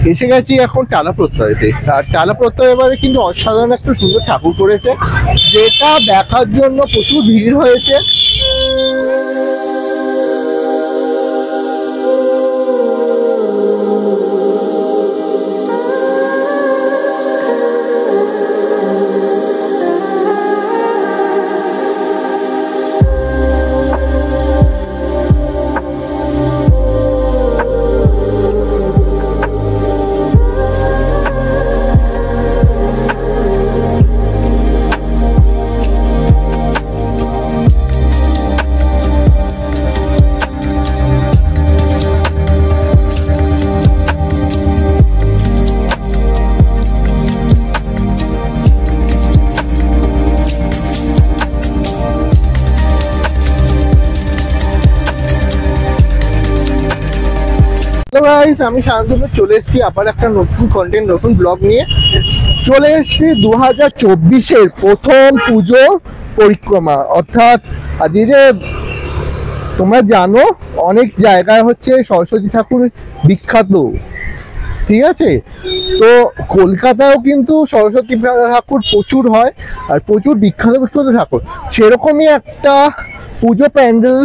এসে গেছি এখন টালা প্রত্যয়তে। আর টালা প্রত্যয় এবারে কিন্তু অসাধারণ একটা সুন্দর ঠাকুর করেছে, যেটা দেখার জন্য প্রচুর ভিড় হয়েছে। আমি শান্তনু চলে এসেছি আবার একটা নতুন কন্টেন্ট, নতুন ব্লগ নিয়ে চলে এসেছি। 2024-এর প্রথম পুজো পরিক্রমা, অর্থাৎ আজকে যে তোমরা জানো অনেক জায়গায় হচ্ছে সরস্বতী ঠাকুর বিখ্যাত, ঠিক আছে? তো কলকাতায়ও কিন্তু সরস্বতী ঠাকুর প্রচুর হয় আর প্রচুর বিখ্যাত বিখ্যাত ঠাকুর। সেরকমই একটা পুজো প্যান্ডেল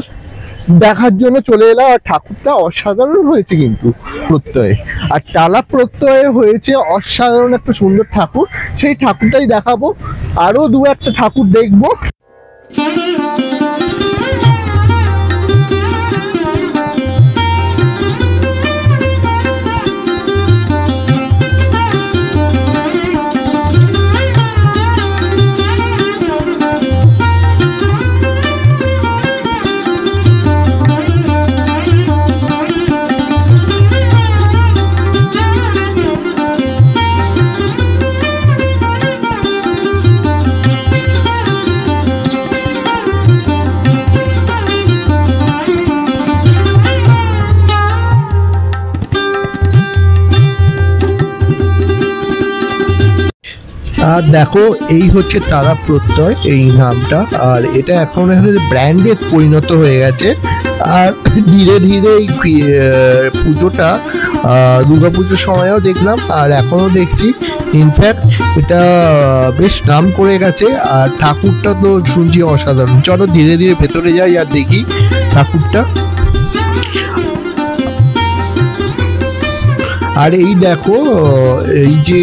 দেখার জন্য চলে এলাম। আর ঠাকুরটা অসাধারণ হয়েছে কিন্তু প্রত্যয়ে, আর টালা প্রত্যয়ে হয়েছে অসাধারণ একটা সুন্দর ঠাকুর। সেই ঠাকুরটাই দেখাবো, আরো দু একটা ঠাকুর দেখবো। আর দেখো এই হচ্ছে টালা প্রত্যয় এই নামটা, আর এটা এখন ব্র্যান্ডে পরিণত হয়ে গেছে। আর ধীরে ধীরে এই পুজোটা দুর্গাপুজোর সময়ও দেখলাম আর এখনো দেখছি। ইনফ্যাক্ট এটা বেশ নাম করে গেছে। আর ঠাকুরটা তো শুনছি অসাধারণ। চলো ধীরে ধীরে ভেতরে যাই আর দেখি ঠাকুরটা। আর এই দেখো এই যে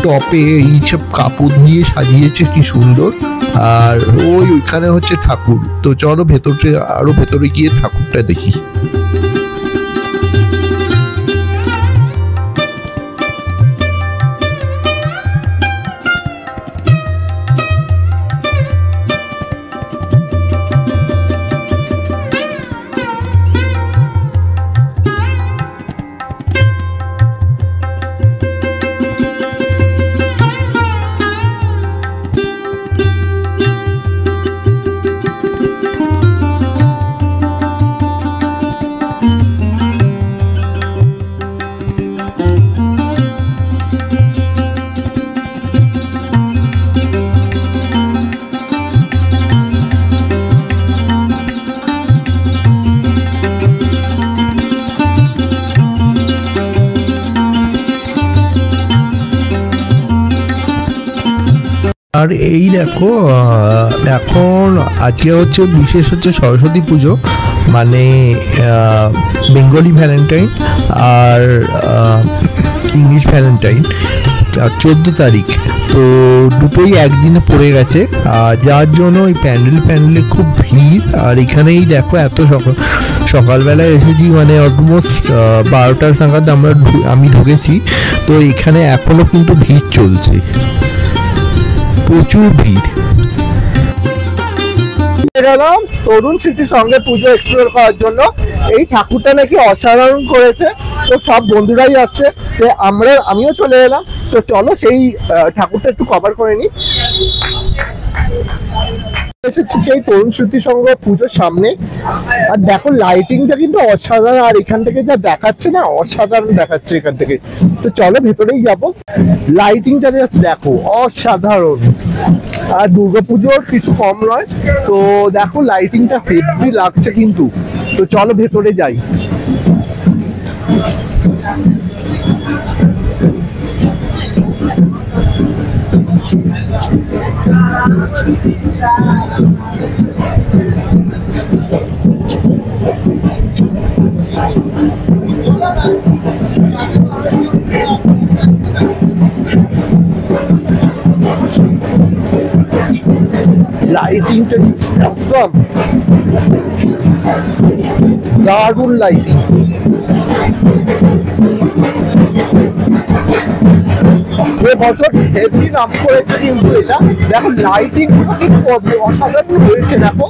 টপে এইসব কাপড় দিয়ে সাজিয়েছে কি সুন্দর। আর ওইখানে হচ্ছে ঠাকুর। তো চলো ভেতরে আরো ভেতরে গিয়ে ঠাকুরটা দেখি। আর এই দেখো এখন আজকে হচ্ছে বিশেষ হচ্ছে সরস্বতী পুজো, মানে বেঙ্গলি ভ্যালেন্টাইন আর ইংলিশ ভ্যালেন্টাইন 14 তারিখ। তো দুটোই একদিনে পড়ে গেছে, যার জন্য ওই প্যান্ডেলে খুব ভিড়। আর এখানেই দেখো এত সকালবেলায় এসেছি, মানে অলমোস্ট 12টার নাগাদ আমি ঢুকেছি। তো এখানে এখনো কিন্তু ভিড় চলছে, প্রচুর ভিড়। গেলাম তরুণ স্মৃতির সঙ্গে পুজো এক্সপ্লোর করার জন্য। এই ঠাকুরটা নাকি অসাধারণ করেছে, তো সব বন্ধুরাই আসছে, তো আমিও চলে এলাম। তো চলো সেই ঠাকুরটা একটু কভার করে নিই। এসেছি সেই তরুণ স্মৃতি সংঘ পুজোর সামনে। আর দেখো লাইটিংটা কিন্তু অসাধারণ, আর এখান থেকে যা দেখাচ্ছে না অসাধারণ দেখাচ্ছে এখান থেকে। তো চলো ভেতরেই যাবো। লাইটিংটা দেখো অসাধারণ, আর দুর্গাপুজোর কিছু কম নয়। তো দেখো লাইটিংটা হেভি লাগছে কিন্তু। তো চলো ভেতরে যাই। লাইটিংটা অসম, দারুণ লাইটিং। এবছর হেভি নাম করেছে কিন্তু এটা দেখো, লাইটিং অসাধারণ হয়েছে। দেখো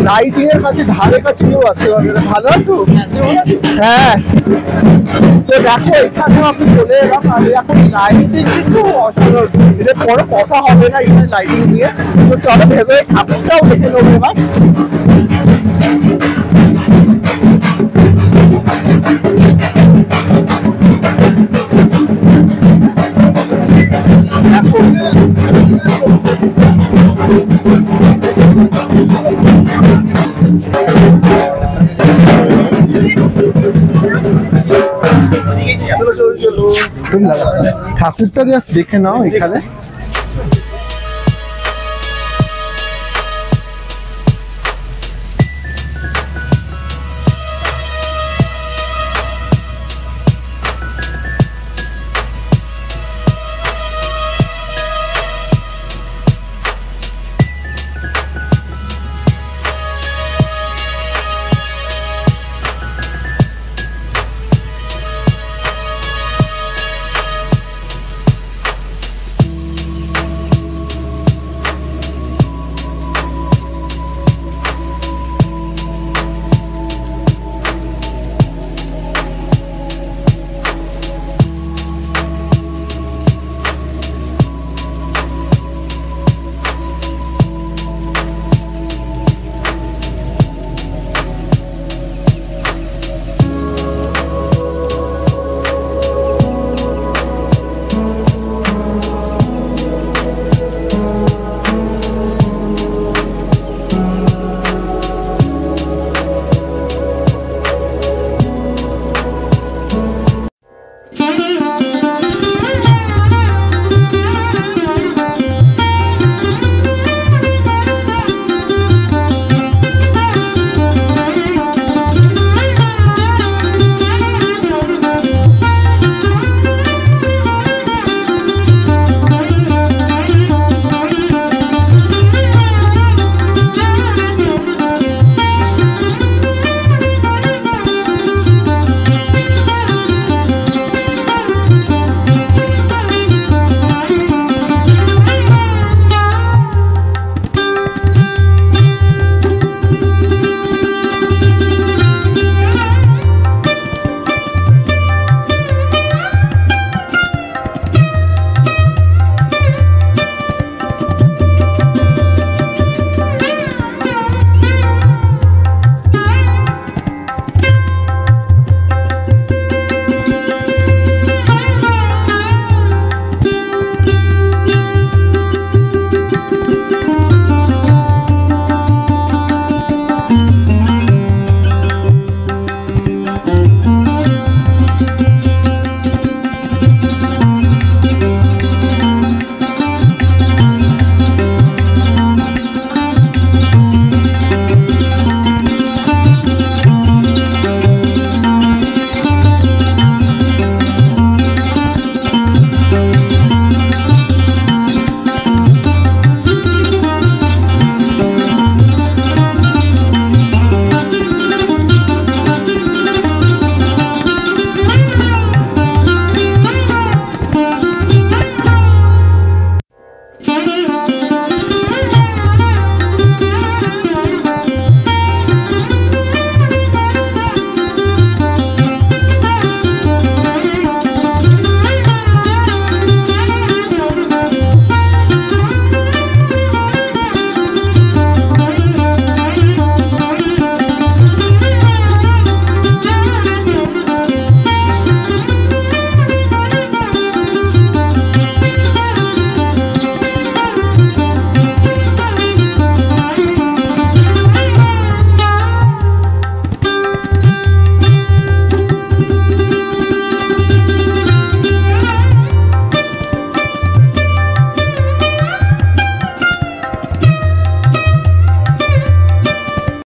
লাইটিং এর কাছে ধারে কাছে কেউ আসতে পারবে না। ভালো আছো? হ্যাঁ, তো দেখো এখানে আমি চলে এলাম। আমি এখন লাইটিং কিন্তু অসাধারণ, এটা কোনো কথা হবে না এখানে লাইটিং দিয়ে। তো চলো ভেতরে ঠাকুরটাও দেখে নেবো এবার। ঠাকুরটা জাস্ট দেখে নাও এখানে।